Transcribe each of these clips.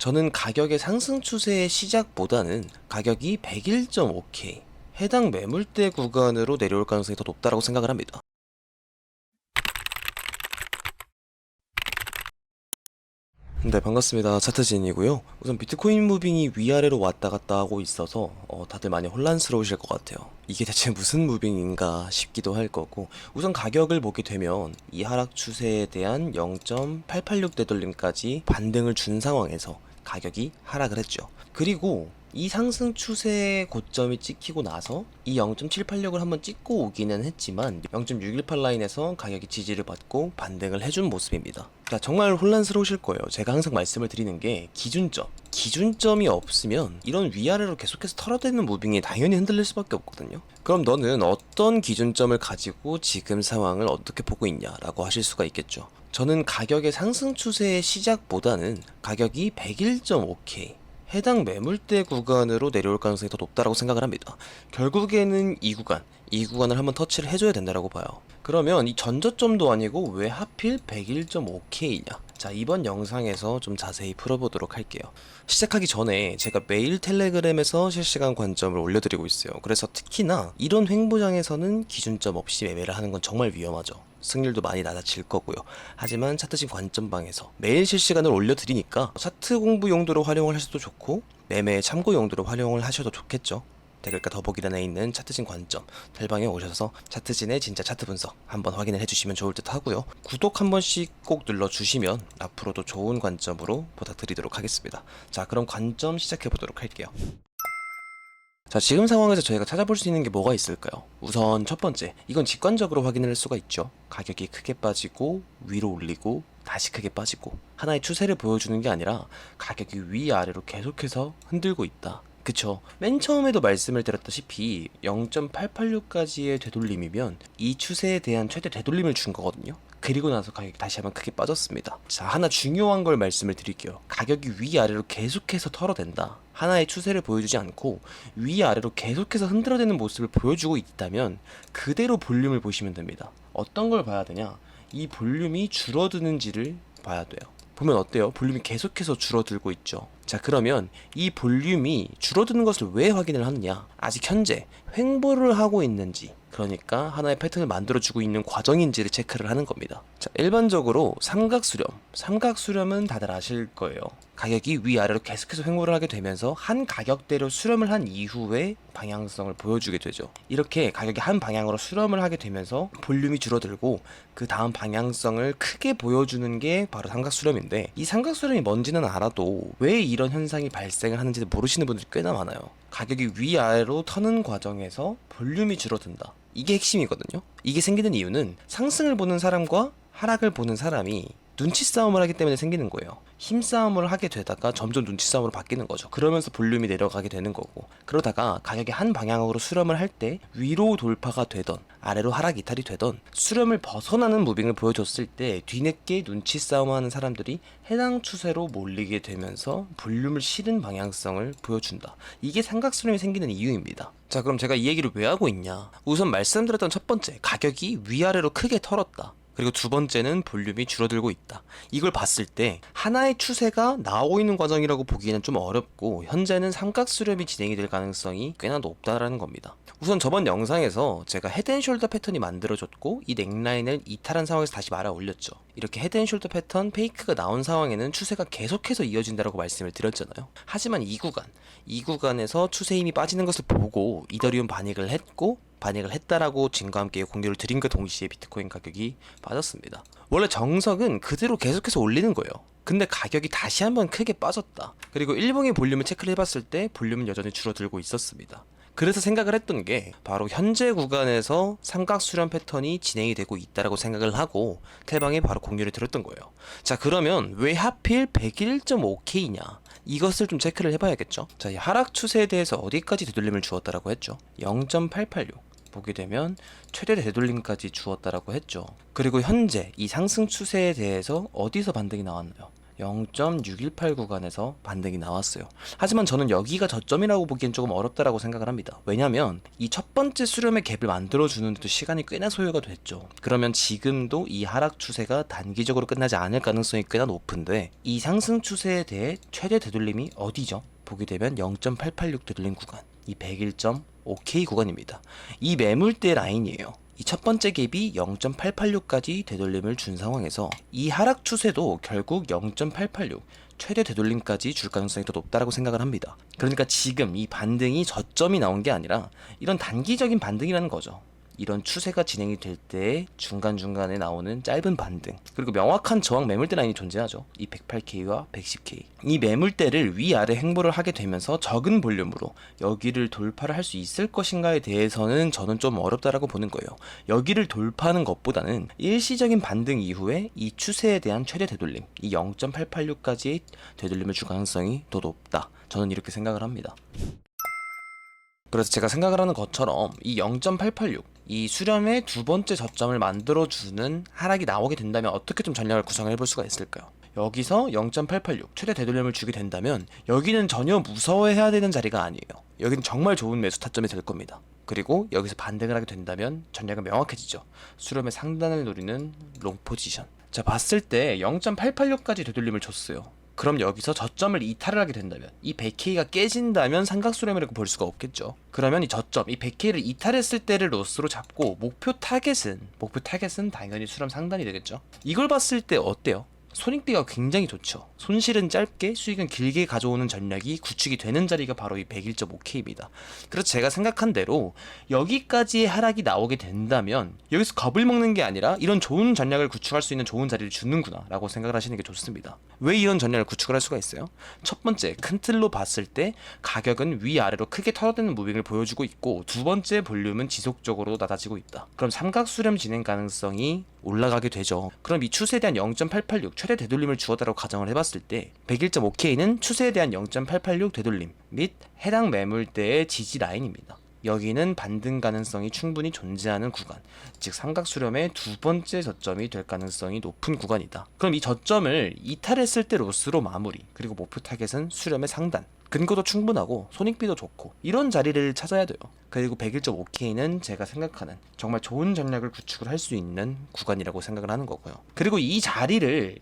저는 가격의 상승 추세의 시작보다는 가격이 101.5K 해당 매물대 구간으로 내려올 가능성이 더 높다고 생각을 합니다. 네, 반갑습니다. 차트진이고요. 우선 비트코인 무빙이 위아래로 왔다 갔다 하고 있어서 다들 많이 혼란스러우실 것 같아요. 이게 대체 무슨 무빙인가 싶기도 할 거고, 우선 가격을 보게 되면 이 하락 추세에 대한 0.886 되돌림까지 반등을 준 상황에서 가격이 하락을 했죠. 그리고 이 상승 추세의 고점이 찍히고 나서 이 0.786을 한번 찍고 오기는 했지만 0.618 라인에서 가격이 지지를 받고 반등을 해준 모습입니다. 자, 정말 혼란스러우실 거예요. 제가 항상 말씀을 드리는 게 기준점이 없으면 이런 위아래로 계속해서 털어대는 무빙이 당연히 흔들릴 수밖에 없거든요. 그럼 너는 어떤 기준점을 가지고 지금 상황을 어떻게 보고 있냐라고 하실 수가 있겠죠. 저는 가격의 상승 추세의 시작보다는 가격이 101.5K 해당 매물대 구간으로 내려올 가능성이 더 높다고 생각을 합니다. 결국에는 이 구간을 한번 터치를 해줘야 된다고 봐요. 그러면 이 전저점도 아니고 왜 하필 101.5K냐? 자, 이번 영상에서 좀 자세히 풀어보도록 할게요. 시작하기 전에 제가 매일 텔레그램에서 실시간 관점을 올려드리고 있어요. 그래서 특히나 이런 횡보장에서는 기준점 없이 매매를 하는 건 정말 위험하죠. 승률도 많이 낮아질 거고요. 하지만 차트진 관점방에서 매일 실시간을 올려드리니까 차트 공부 용도로 활용을 하셔도 좋고 매매 참고 용도로 활용을 하셔도 좋겠죠. 댓글과 더보기란에 있는 차트진 관점 텔방에 오셔서 차트진의 진짜 차트 분석 한번 확인을 해주시면 좋을 듯 하고요. 구독 한 번씩 꼭 눌러주시면 앞으로도 좋은 관점으로 부탁드리도록 하겠습니다. 자, 그럼 관점 시작해 보도록 할게요. 자, 지금 상황에서 저희가 찾아볼 수 있는 게 뭐가 있을까요? 우선 첫 번째, 이건 직관적으로 확인을 할 수가 있죠. 가격이 크게 빠지고 위로 올리고 다시 크게 빠지고 하나의 추세를 보여주는 게 아니라 가격이 위아래로 계속해서 흔들고 있다. 그쵸. 맨 처음에도 말씀을 드렸다시피 0.886까지의 되돌림이면 이 추세에 대한 최대 되돌림을 준 거거든요. 그리고 나서 가격이 다시 한번 크게 빠졌습니다. 자, 하나 중요한 걸 말씀을 드릴게요. 가격이 위아래로 계속해서 털어댄다. 하나의 추세를 보여주지 않고 위아래로 계속해서 흔들어대는 모습을 보여주고 있다면 그대로 볼륨을 보시면 됩니다. 어떤 걸 봐야 되냐? 이 볼륨이 줄어드는지를 봐야 돼요. 보면 어때요? 볼륨이 계속해서 줄어들고 있죠. 자, 그러면 이 볼륨이 줄어드는 것을 왜 확인을 하느냐? 아직 현재 횡보를 하고 있는지, 그러니까 하나의 패턴을 만들어주고 있는 과정인지를 체크를 하는 겁니다. 자, 일반적으로 삼각수렴은 다들 아실 거예요. 가격이 위아래로 계속해서 횡보를 하게 되면서 한 가격대로 수렴을 한 이후에 방향성을 보여주게 되죠. 이렇게 가격이 한 방향으로 수렴을 하게 되면서 볼륨이 줄어들고 그 다음 방향성을 크게 보여주는 게 바로 삼각수렴인데, 이 삼각수렴이 뭔지는 알아도 왜 이런 현상이 발생을 하는지 모르시는 분들이 꽤나 많아요. 가격이 위아래로 터는 과정에서 볼륨이 줄어든다. 이게 핵심이거든요. 이게 생기는 이유는 상승을 보는 사람과 하락을 보는 사람이 눈치 싸움을 하기 때문에 생기는 거예요. 힘싸움을 하게 되다가 점점 눈치 싸움으로 바뀌는 거죠. 그러면서 볼륨이 내려가게 되는 거고, 그러다가 가격이 한 방향으로 수렴을 할 때 위로 돌파가 되던 아래로 하락 이탈이 되던 수렴을 벗어나는 무빙을 보여줬을 때 뒤늦게 눈치 싸움하는 사람들이 해당 추세로 몰리게 되면서 볼륨을 실은 방향성을 보여준다. 이게 삼각수렴이 생기는 이유입니다. 자, 그럼 제가 이 얘기를 왜 하고 있냐? 우선 말씀드렸던 첫 번째, 가격이 위아래로 크게 털었다. 그리고 두 번째는 볼륨이 줄어들고 있다. 이걸 봤을 때 하나의 추세가 나오고 있는 과정이라고 보기에는 좀 어렵고, 현재는 삼각수렴이 진행이 될 가능성이 꽤나 높다라는 겁니다. 우선 저번 영상에서 제가 헤드앤숄더 패턴이 만들어졌고 이 넥라인을 이탈한 상황에서 다시 말아 올렸죠. 이렇게 헤드앤숄더 패턴 페이크가 나온 상황에는 추세가 계속해서 이어진다고 말씀을 드렸잖아요. 하지만 이 구간에서 추세 힘이 빠지는 것을 보고 이더리움 반익을 했다라고 증거와 함께 공유를 드림과 동시에 비트코인 가격이 빠졌습니다. 원래 정석은 그대로 계속해서 올리는 거예요. 근데 가격이 다시 한번 크게 빠졌다. 그리고 일봉의 볼륨을 체크를 해봤을 때 볼륨은 여전히 줄어들고 있었습니다. 그래서 생각을 했던 게 바로 현재 구간에서 삼각수렴 패턴이 진행이 되고 있다라고 생각을 하고 텔방에 바로 공유를 드렸던 거예요. 자, 그러면 왜 하필 101.5K냐? 이것을 좀 체크를 해봐야겠죠. 자, 이 하락 추세에 대해서 어디까지 되돌림을 주었다라고 했죠? 0.886 보게 되면 최대 되돌림까지 주었다라고 했죠. 그리고 현재 이 상승 추세에 대해서 어디서 반등이 나왔나요? 0.618 구간에서 반등이 나왔어요. 하지만 저는 여기가 저점이라고 보기엔 조금 어렵다라고 생각을 합니다. 왜냐면 이 첫 번째 수렴의 갭을 만들어주는데도 시간이 꽤나 소요가 됐죠. 그러면 지금도 이 하락 추세가 단기적으로 끝나지 않을 가능성이 꽤나 높은데, 이 상승 추세에 대해 최대 되돌림이 어디죠? 보게 되면 0.886 되돌림 구간, 이 101.5K 구간입니다. 이 매물대 라인이에요. 이 첫 번째 갭이 0.886까지 되돌림을 준 상황에서 이 하락 추세도 결국 0.886 최대 되돌림까지 줄 가능성이 더 높다라고 생각을 합니다. 그러니까 지금 이 반등이 저점이 나온 게 아니라 이런 단기적인 반등이라는 거죠. 이런 추세가 진행이 될 때 중간중간에 나오는 짧은 반등, 그리고 명확한 저항 매물대 라인이 존재하죠. 이 108K와 110K, 이 매물대를 위아래 횡보를 하게 되면서 적은 볼륨으로 여기를 돌파를 할 수 있을 것인가에 대해서는 저는 좀 어렵다라고 보는 거예요. 여기를 돌파하는 것보다는 일시적인 반등 이후에 이 추세에 대한 최대 되돌림, 이 0.886까지의 되돌림을 줄 가능성이 더 높다, 저는 이렇게 생각을 합니다. 그래서 제가 생각을 하는 것처럼 이 0.886, 이 수렴의 두 번째 저점을 만들어주는 하락이 나오게 된다면 어떻게 좀 전략을 구성을 해볼 수가 있을까요? 여기서 0.886 최대 되돌림을 주게 된다면 여기는 전혀 무서워해야 되는 자리가 아니에요. 여기는 정말 좋은 매수 타점이 될 겁니다. 그리고 여기서 반등을 하게 된다면 전략은 명확해지죠. 수렴의 상단을 노리는 롱 포지션. 자, 봤을 때 0.886까지 되돌림을 줬어요. 그럼 여기서 저점을 이탈을 하게 된다면, 이 100K가 깨진다면 삼각수렴이라고 볼 수가 없겠죠. 그러면 이 저점, 이 100K를 이탈했을 때를 로스로 잡고 목표 타겟은 당연히 수렴 상단이 되겠죠. 이걸 봤을 때 어때요? 손익비가 굉장히 좋죠. 손실은 짧게 수익은 길게 가져오는 전략이 구축이 되는 자리가 바로 이 101.5K입니다. 그래서 제가 생각한 대로 여기까지의 하락이 나오게 된다면 여기서 겁을 먹는 게 아니라 이런 좋은 전략을 구축할 수 있는 좋은 자리를 주는구나 라고 생각을 하시는 게 좋습니다. 왜 이런 전략을 구축을 할 수가 있어요? 첫 번째, 큰 틀로 봤을 때 가격은 위아래로 크게 털어대는 무빙을 보여주고 있고, 두 번째, 볼륨은 지속적으로 낮아지고 있다. 그럼 삼각수렴 진행 가능성이 올라가게 되죠. 그럼 이 추세에 대한 0.886 최대 되돌림을 주었다고 가정을 해봤을 때 101.5K는 추세에 대한 0.886 되돌림 및 해당 매물대의 지지 라인입니다. 여기는 반등 가능성이 충분히 존재하는 구간, 즉 삼각수렴의 두 번째 저점이 될 가능성이 높은 구간이다. 그럼 이 저점을 이탈했을 때 로스로 마무리, 그리고 목표 타겟은 수렴의 상단, 근거도 충분하고 손익비도 좋고 이런 자리를 찾아야 돼요. 그리고 101.5K는 제가 생각하는 정말 좋은 전략을 구축을 할 수 있는 구간이라고 생각을 하는 거고요. 그리고 이 자리를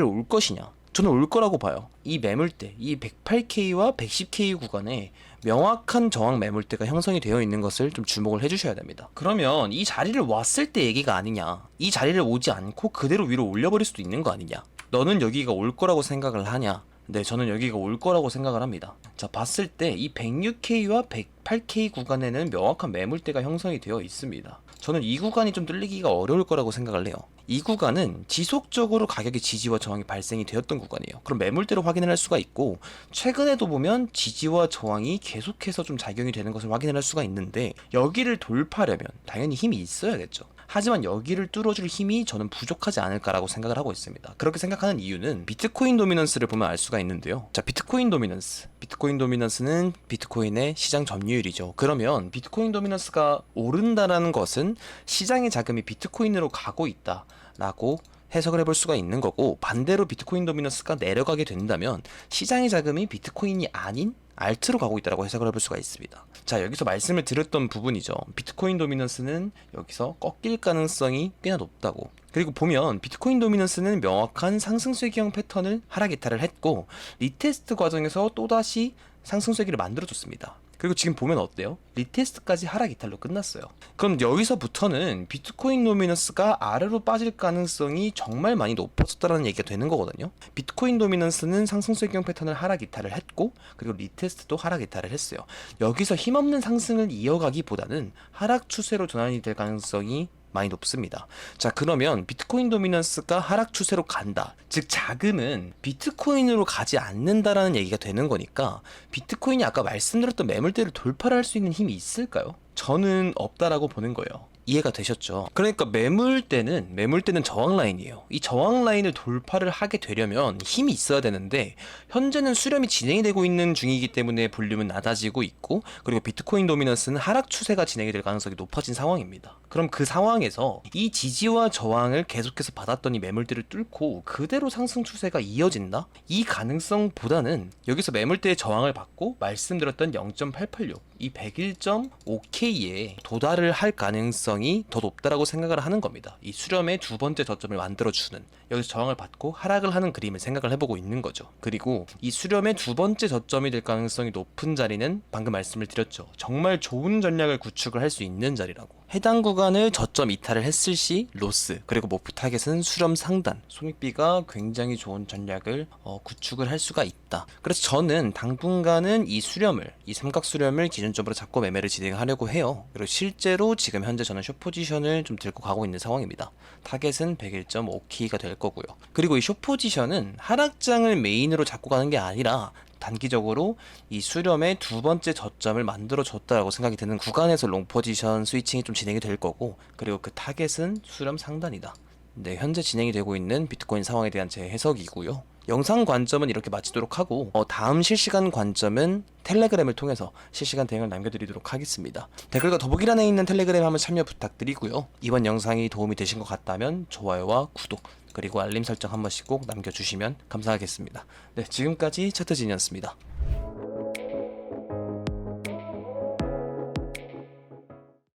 올 것이냐? 저는 올 거라고 봐요. 이 매물대, 이 108K와 110K 구간에 명확한 저항 매물대가 형성이 되어 있는 것을 좀 주목을 해주셔야 됩니다. 그러면 이 자리를 왔을 때 얘기가 아니냐, 이 자리를 오지 않고 그대로 위로 올려버릴 수도 있는 거 아니냐, 너는 여기가 올 거라고 생각을 하냐? 네, 저는 여기가 올 거라고 생각을 합니다. 자, 봤을 때 이 106K와 108K 구간에는 명확한 매물대가 형성이 되어 있습니다. 저는 이 구간이 좀 뚫리기가 어려울 거라고 생각을 해요. 이 구간은 지속적으로 가격의 지지와 저항이 발생이 되었던 구간이에요. 그럼 매물대로 확인을 할 수가 있고, 최근에도 보면 지지와 저항이 계속해서 좀 작용이 되는 것을 확인을 할 수가 있는데, 여기를 돌파하려면 당연히 힘이 있어야겠죠. 하지만 여기를 뚫어줄 힘이 저는 부족하지 않을까라고 생각을 하고 있습니다. 그렇게 생각하는 이유는 비트코인 도미넌스를 보면 알 수가 있는데요. 자, 비트코인 도미넌스는 비트코인의 시장 점유율이죠. 그러면 비트코인 도미넌스가 오른다라는 것은 시장의 자금이 비트코인으로 가고 있다라고 해석을 해볼 수가 있는 거고, 반대로 비트코인 도미넌스가 내려가게 된다면 시장의 자금이 비트코인이 아닌 알트로 가고 있다고 해석을 해볼 수가 있습니다. 자, 여기서 말씀을 드렸던 부분이죠. 비트코인 도미넌스는 여기서 꺾일 가능성이 꽤나 높다고. 그리고 보면 비트코인 도미넌스는 명확한 상승세기형 패턴을 하락 이탈을 했고, 리테스트 과정에서 또다시 상승세기를 만들어줬습니다. 그리고 지금 보면 어때요? 리테스트까지 하락 이탈로 끝났어요. 그럼 여기서부터는 비트코인 도미넌스가 아래로 빠질 가능성이 정말 많이 높아졌다는 얘기가 되는 거거든요. 비트코인 도미넌스는 상승세기형 패턴을 하락 이탈을 했고, 그리고 리테스트도 하락 이탈을 했어요. 여기서 힘없는 상승을 이어가기보다는 하락 추세로 전환이 될 가능성이 많이 높습니다. 자, 그러면 비트코인 도미넌스가 하락 추세로 간다, 즉 자금은 비트코인으로 가지 않는다라는 얘기가 되는 거니까, 비트코인이 아까 말씀드렸던 매물대를 돌파를 할 수 있는 힘이 있을까요? 저는 없다라고 보는 거예요. 이해가 되셨죠? 그러니까 매물대는 저항 라인이에요. 이 저항 라인을 돌파를 하게 되려면 힘이 있어야 되는데 현재는 수렴이 진행이 되고 있는 중이기 때문에 볼륨은 낮아지고 있고, 그리고 비트코인 도미넌스는 하락 추세가 진행이 될 가능성이 높아진 상황입니다. 그럼 그 상황에서 이 지지와 저항을 계속해서 받았던 이 매물대를 뚫고 그대로 상승 추세가 이어진다? 이 가능성보다는 여기서 매물대의 저항을 받고 말씀드렸던 0.886, 이 101.5K에 도달을 할 가능성이 더 높다라고 생각을 하는 겁니다. 이 수렴의 두 번째 저점을 만들어주는, 여기서 저항을 받고 하락을 하는 그림을 생각을 해보고 있는 거죠. 그리고 이 수렴의 두 번째 저점이 될 가능성이 높은 자리는 방금 말씀을 드렸죠. 정말 좋은 전략을 구축을 할 수 있는 자리라고. 해당 구간을 저점 이탈을 했을 시 로스, 그리고 목표 타겟은 수렴 상단, 손익비가 굉장히 좋은 전략을 구축을 할 수가 있다. 그래서 저는 당분간은 이 삼각 수렴을 기준점으로 잡고 매매를 진행하려고 해요. 그리고 실제로 지금 현재 저는 숏 포지션을 좀 들고 가고 있는 상황입니다. 타겟은 101.5K가 될 거고요. 그리고 이 숏 포지션은 하락장을 메인으로 잡고 가는 게 아니라 단기적으로 이 수렴의 두 번째 저점을 만들어줬다라고 생각이 드는 구간에서 롱 포지션 스위칭이 좀 진행이 될 거고, 그리고 그 타겟은 수렴 상단이다. 네, 현재 진행이 되고 있는 비트코인 상황에 대한 제 해석이고요. 영상 관점은 이렇게 마치도록 하고, 다음 실시간 관점은 텔레그램을 통해서 실시간 대응을 남겨드리도록 하겠습니다. 댓글과 더보기란에 있는 텔레그램 한번 참여 부탁드리고요. 이번 영상이 도움이 되신 것 같다면 좋아요와 구독, 그리고 알림 설정 한 번씩 꼭 남겨주시면 감사하겠습니다. 네, 지금까지 차트진이었습니다.